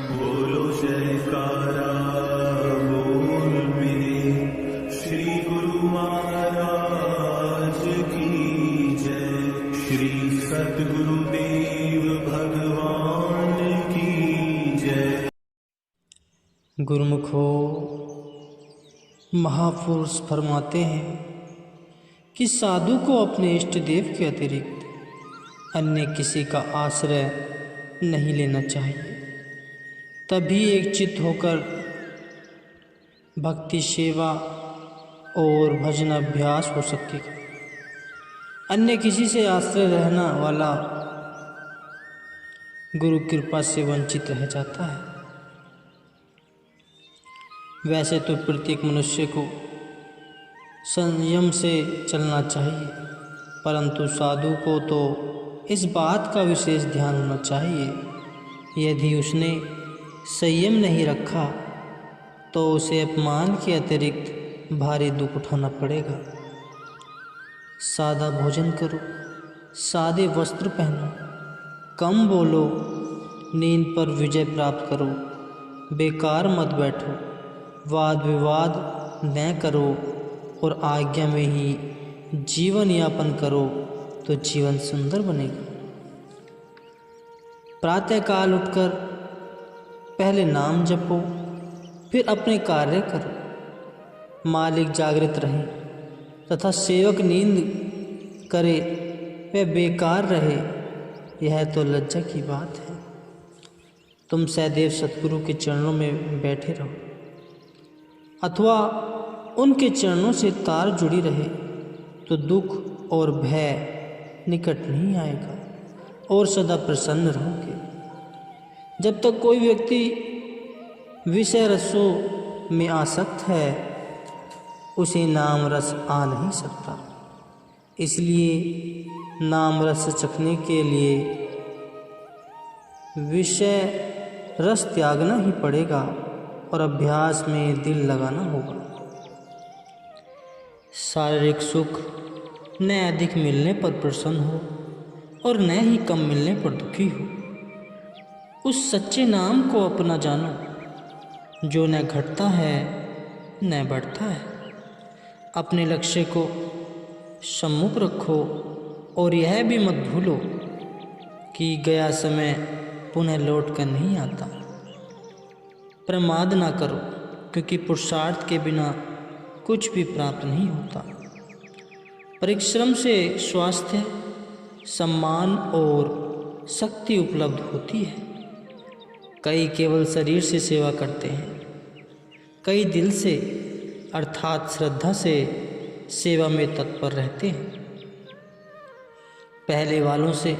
बोलो जयकारा बोल मेरे श्री गुरु महाराज की जय। श्री सतगुरुदेव भगवान की जय। गुरुमुखो, महापुरुष फरमाते हैं कि साधु को अपने इष्ट देव के अतिरिक्त अन्य किसी का आश्रय नहीं लेना चाहिए। तभी एक चित्त होकर भक्ति सेवा और भजन अभ्यास हो सकेगा। अन्य किसी से आश्रय रहना वाला गुरु कृपा से वंचित रह जाता है। वैसे तो प्रत्येक मनुष्य को संयम से चलना चाहिए, परंतु साधु को तो इस बात का विशेष ध्यान होना चाहिए। यदि उसने संयम नहीं रखा तो उसे अपमान के अतिरिक्त भारी दुख उठाना पड़ेगा। सादा भोजन करो, सादे वस्त्र पहनो, कम बोलो, नींद पर विजय प्राप्त करो, बेकार मत बैठो, वाद विवाद न करो और आज्ञा में ही जीवन यापन करो तो जीवन सुंदर बनेगा। प्रातःकाल उठकर पहले नाम जपो, फिर अपने कार्य करो। मालिक जागृत रहे तथा सेवक नींद करे वह बेकार रहे, यह तो लज्जा की बात है। तुम सदैव सतगुरु के चरणों में बैठे रहो अथवा उनके चरणों से तार जुड़ी रहे तो दुख और भय निकट नहीं आएगा और सदा प्रसन्न रहोगे। जब तक कोई व्यक्ति विषय रसों में आसक्त है उसे नाम रस आ नहीं सकता। इसलिए नाम रस चखने के लिए विषय रस त्यागना ही पड़ेगा और अभ्यास में दिल लगाना होगा। शारीरिक सुख न अधिक मिलने पर प्रसन्न हो और न ही कम मिलने पर दुखी हो। उस सच्चे नाम को अपना जानो जो न घटता है न बढ़ता है। अपने लक्ष्य को सम्मुख रखो और यह भी मत भूलो कि गया समय पुनः लौट कर नहीं आता। प्रमाद ना करो, क्योंकि पुरुषार्थ के बिना कुछ भी प्राप्त नहीं होता। परिश्रम से स्वास्थ्य, सम्मान और शक्ति उपलब्ध होती है। कई केवल शरीर से सेवा करते हैं, कई दिल से अर्थात श्रद्धा से सेवा में तत्पर रहते हैं। पहले वालों से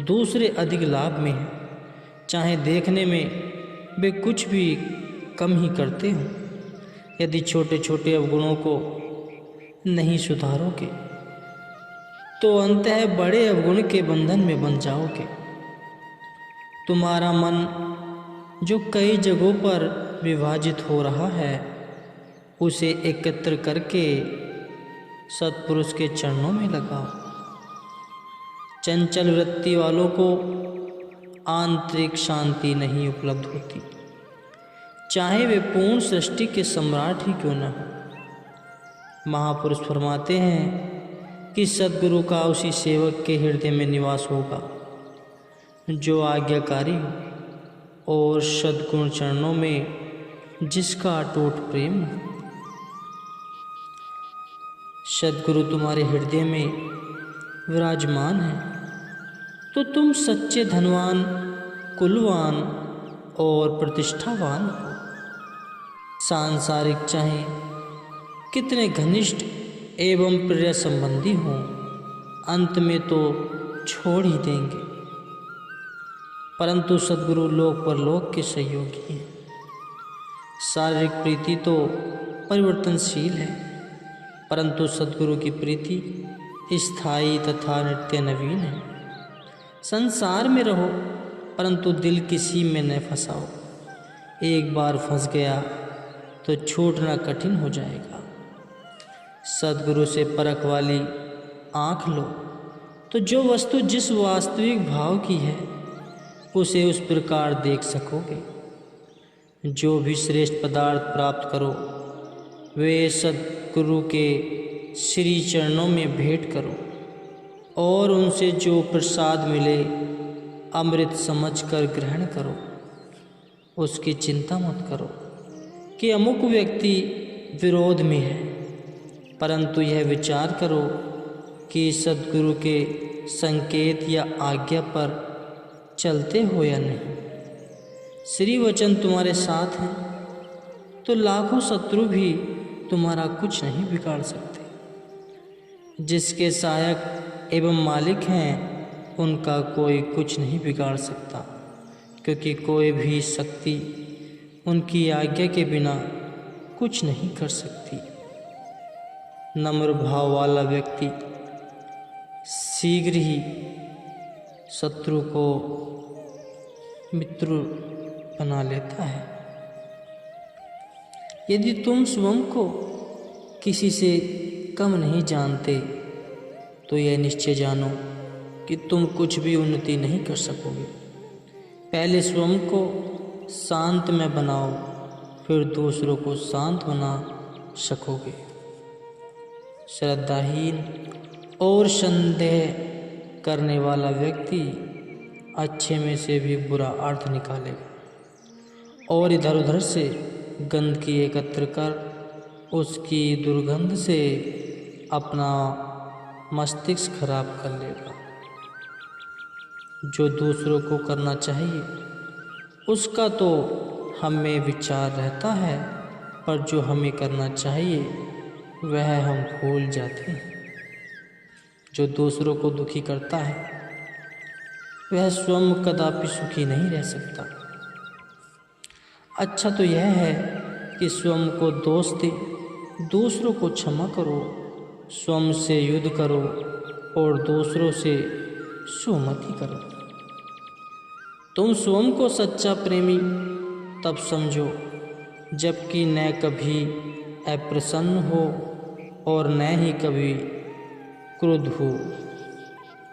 दूसरे अधिक लाभ में हैं, चाहे देखने में वे कुछ भी कम ही करते हों। यदि छोटे छोटे अवगुणों को नहीं सुधारोगे तो अंततः बड़े अवगुण के बंधन में बन जाओगे। तुम्हारा मन जो कई जगहों पर विभाजित हो रहा है उसे एकत्र करके सत्पुरुष के चरणों में लगाओ। चंचल वृत्ति वालों को आंतरिक शांति नहीं उपलब्ध होती, चाहे वे पूर्ण सृष्टि के सम्राट ही क्यों न हो। महापुरुष फरमाते हैं कि सद्गुरु का उसी सेवक के हृदय में निवास होगा जो आज्ञाकारी हो और सद्गुण चरणों में जिसका अटूट प्रेम हो। सद्गुरु तुम्हारे हृदय में विराजमान है तो तुम सच्चे धनवान, कुलवान और प्रतिष्ठावान हो। सांसारिक चाहे कितने घनिष्ठ एवं प्रिय संबंधी हों, अंत में तो छोड़ ही देंगे, परंतु सद्गुरु लोक परलोक के सहयोगी हैं। शारीरिक प्रीति तो परिवर्तनशील है, परंतु सद्गुरु की प्रीति स्थायी तथा नित्य नवीन है। संसार में रहो परंतु दिल किसी में न फंसाओ। एक बार फंस गया तो छूटना कठिन हो जाएगा। सद्गुरु से परख वाली आँख लो तो जो वस्तु जिस वास्तविक भाव की है उसे उस प्रकार देख सकोगे। जो भी श्रेष्ठ पदार्थ प्राप्त करो वे सद्गुरु के श्री चरणों में भेंट करो और उनसे जो प्रसाद मिले अमृत समझकर ग्रहण करो। उसकी चिंता मत करो कि अमुक व्यक्ति विरोध में है, परंतु यह विचार करो कि सद्गुरु के संकेत या आज्ञा पर चलते हो या नहीं। श्री वचन तुम्हारे साथ हैं तो लाखों शत्रु भी तुम्हारा कुछ नहीं बिगाड़ सकते। जिसके सहायक एवं मालिक हैं उनका कोई कुछ नहीं बिगाड़ सकता, क्योंकि कोई भी शक्ति उनकी आज्ञा के बिना कुछ नहीं कर सकती। नम्र भाव वाला व्यक्ति शीघ्र ही शत्रु को मित्र बना लेता है। यदि तुम स्वयं को किसी से कम नहीं जानते तो यह निश्चय जानो कि तुम कुछ भी उन्नति नहीं कर सकोगे। पहले स्वयं को शांत में बनाओ, फिर दूसरों को शांत बना सकोगे। श्रद्धाहीन और संदेह करने वाला व्यक्ति अच्छे में से भी बुरा अर्थ निकालेगा और इधर उधर से गंदगी एकत्र कर उसकी दुर्गंध से अपना मस्तिष्क खराब कर लेगा। जो दूसरों को करना चाहिए उसका तो हमें विचार रहता है, पर जो हमें करना चाहिए वह हम भूल जाते हैं। जो दूसरों को दुखी करता है वह स्वयं कदापि सुखी नहीं रह सकता। अच्छा तो यह है कि स्वयं को दोष दे, दूसरों को क्षमा करो, स्वयं से युद्ध करो और दूसरों से सुमति करो। तुम स्वयं को सच्चा प्रेमी तब समझो जबकि न कभी अप्रसन्न हो और न ही कभी क्रुद्ध हो।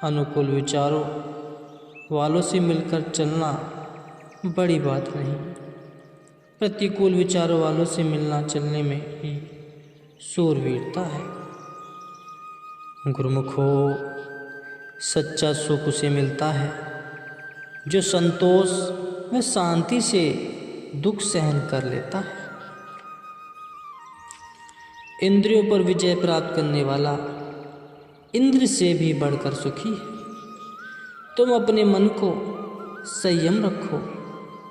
अनुकूल विचारों वालों से मिलकर चलना बड़ी बात नहीं, प्रतिकूल विचारों वालों से मिलना चलने में ही शूरवीरता है। गुरुमुखो, सच्चा सुख उसे मिलता है जो संतोष व शांति से दुख सहन कर लेता है। इंद्रियों पर विजय प्राप्त करने वाला इंद्र से भी बढ़कर सुखी है। तुम अपने मन को संयम रखो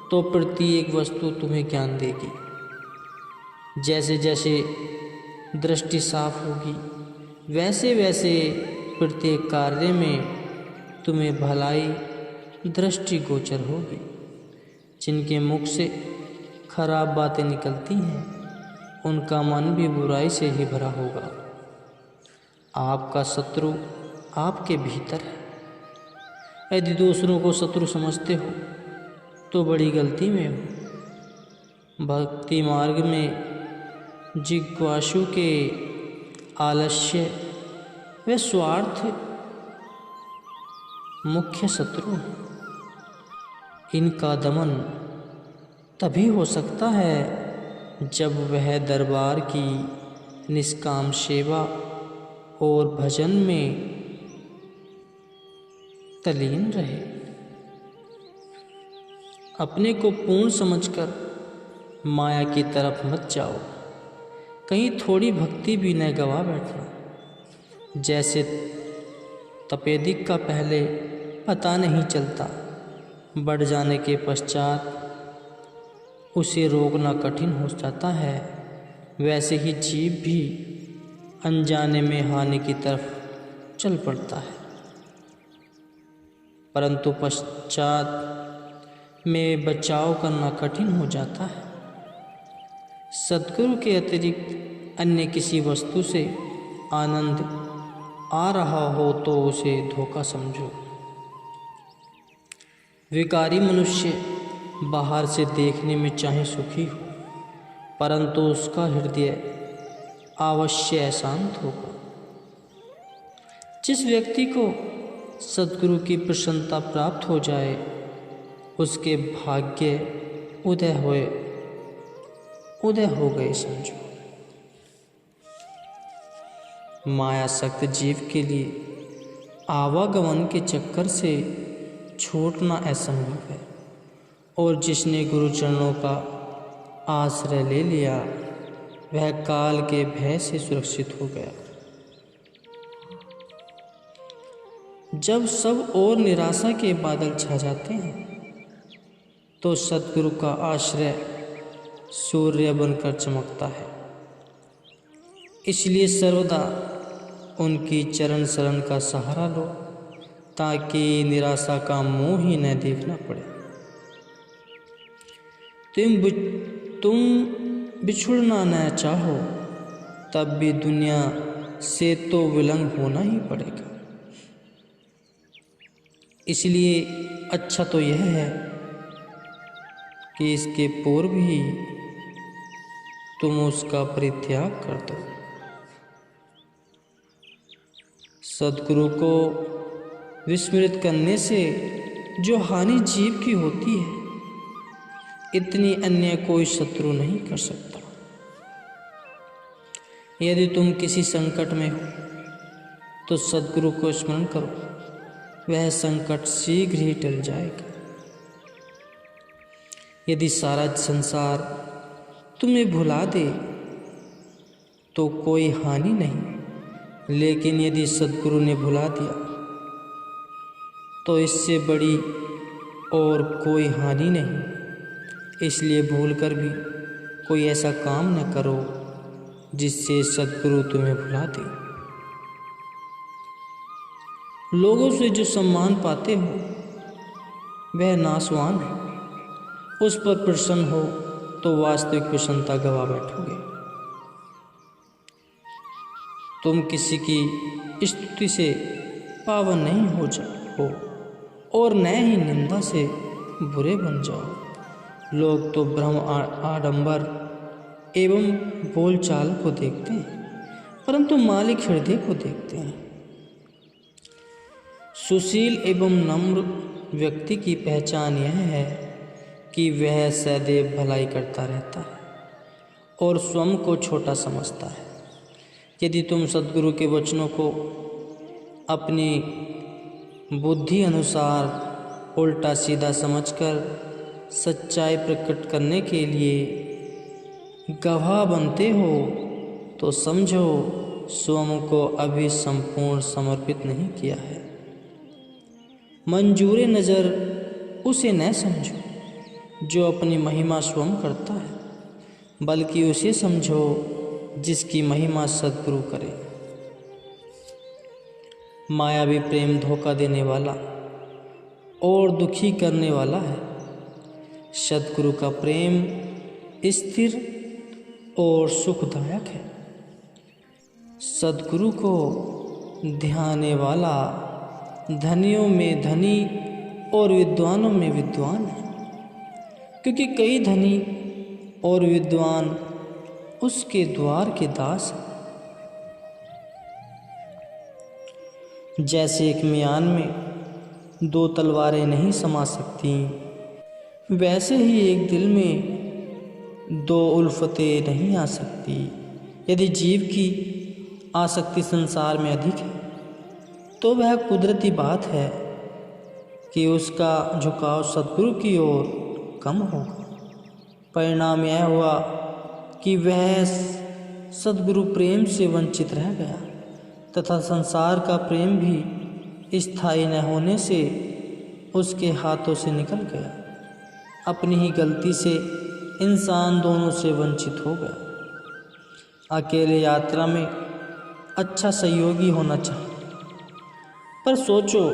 तो प्रत्येक वस्तु तुम्हें ज्ञान देगी। जैसे जैसे दृष्टि साफ होगी वैसे वैसे प्रत्येक कार्य में तुम्हें भलाई दृष्टि गोचर होगी। जिनके मुख से खराब बातें निकलती हैं उनका मन भी बुराई से ही भरा होगा। आपका शत्रु आपके भीतर है। यदि दूसरों को शत्रु समझते हो तो बड़ी गलती में हो। भक्ति मार्ग में जिज्ञासु के आलस्य व स्वार्थ मुख्य शत्रु हैं। इनका दमन तभी हो सकता है जब वह दरबार की निष्काम सेवा और भजन में तल्लीन रहे। अपने को पूर्ण समझकर माया की तरफ मत जाओ, कहीं थोड़ी भक्ति भी न गवा बैठना। जैसे तपेदिक का पहले पता नहीं चलता, बढ़ जाने के पश्चात उसे रोकना कठिन हो जाता है, वैसे ही जीव भी अनजाने में हानि की तरफ चल पड़ता है, परंतु पश्चात में बचाव करना कठिन हो जाता है। सद्गुरु के अतिरिक्त अन्य किसी वस्तु से आनंद आ रहा हो तो उसे धोखा समझो। विकारी मनुष्य बाहर से देखने में चाहे सुखी हो, परंतु उसका हृदय अवश्य अशांत होगा। जिस व्यक्ति को सद्गुरु की प्रसन्नता प्राप्त हो जाए उसके भाग्य उदय हो गए समझो। माया सक्त जीव के लिए आवागमन के चक्कर से छूटना असंभव है, और जिसने गुरु चरणों का आश्रय ले लिया वह काल के भय से सुरक्षित हो गया। जब सब और निराशा के बादल छा जाते हैं तो सद्गुरु का आश्रय सूर्य बनकर चमकता है। इसलिए सर्वदा उनकी चरण शरण का सहारा लो, ताकि निराशा का मुंह ही न देखना पड़े। तुम बिछुड़ना न चाहो तब भी दुनिया से तो विलंग होना ही पड़ेगा। इसलिए अच्छा तो यह है कि इसके पूर्व ही तुम उसका परित्याग कर दो। सद्गुरु को विस्मृत करने से जो हानि जीव की होती है, इतनी अन्य कोई शत्रु नहीं कर सकता। यदि तुम किसी संकट में हो तो सद्गुरु को स्मरण करो, वह संकट शीघ्र ही टल जाएगा। यदि सारा संसार तुम्हें भुला दे तो कोई हानि नहीं, लेकिन यदि सद्गुरु ने भुला दिया तो इससे बड़ी और कोई हानि नहीं। इसलिए भूलकर भी कोई ऐसा काम न करो जिससे सद्गुरु तुम्हें भुला दे। लोगों से जो सम्मान पाते हो वह नाशवान है, उस पर प्रसन्न हो तो वास्तविक प्रसन्नता गवा बैठोगे। तुम किसी की स्तुति से पावन नहीं हो जाओ और न ही निंदा से बुरे बन जाओ। लोग तो भ्रम आडंबर एवं बोलचाल को देखते हैं, परंतु मालिक हृदय को देखते हैं। सुशील एवं नम्र व्यक्ति की पहचान यह है कि वह सदैव भलाई करता रहता है और स्वयं को छोटा समझता है। यदि तुम सद्गुरु के वचनों को अपनी बुद्धि अनुसार उल्टा सीधा समझकर सच्चाई प्रकट करने के लिए गवाह बनते हो तो समझो स्वयं को अभी संपूर्ण समर्पित नहीं किया है। मंजूरे नज़र उसे न समझो जो अपनी महिमा स्वयं करता है, बल्कि उसे समझो जिसकी महिमा सद्गुरु करे। मायावी प्रेम धोखा देने वाला और दुखी करने वाला है। सद्गुरु का प्रेम स्थिर और सुखदायक है। सद्गुरु को ध्याने वाला धनियों में धनी और विद्वानों में विद्वान है, क्योंकि कई धनी और विद्वान उसके द्वार के दास हैं। जैसे एक म्यान में दो तलवारें नहीं समा सकती, वैसे ही एक दिल में दो उल्फतें नहीं आ सकती। यदि जीव की आसक्ति संसार में अधिक है तो वह कुदरती बात है कि उसका झुकाव सद्गुरु की ओर कम होगा। परिणाम यह हुआ कि वह सद्गुरु प्रेम से वंचित रह गया तथा संसार का प्रेम भी स्थायी न होने से उसके हाथों से निकल गया। अपनी ही गलती से इंसान दोनों से वंचित हो गया। अकेले यात्रा में अच्छा सहयोगी होना चाहिए, पर सोचो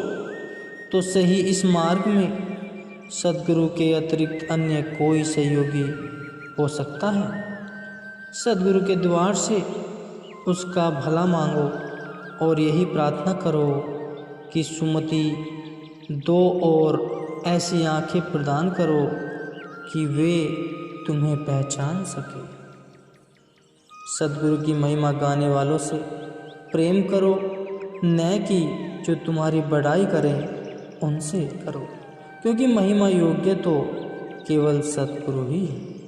तो सही, इस मार्ग में सद्गुरु के अतिरिक्त अन्य कोई सहयोगी हो सकता है? सद्गुरु के द्वार से उसका भला मांगो और यही प्रार्थना करो कि सुमति दो और ऐसी आंखें प्रदान करो कि वे तुम्हें पहचान सके। सद्गुरु की महिमा गाने वालों से प्रेम करो, न कि जो तुम्हारी बड़ाई करें उनसे करो। क्योंकि महिमा योग्य तो केवल सतगुरु ही है।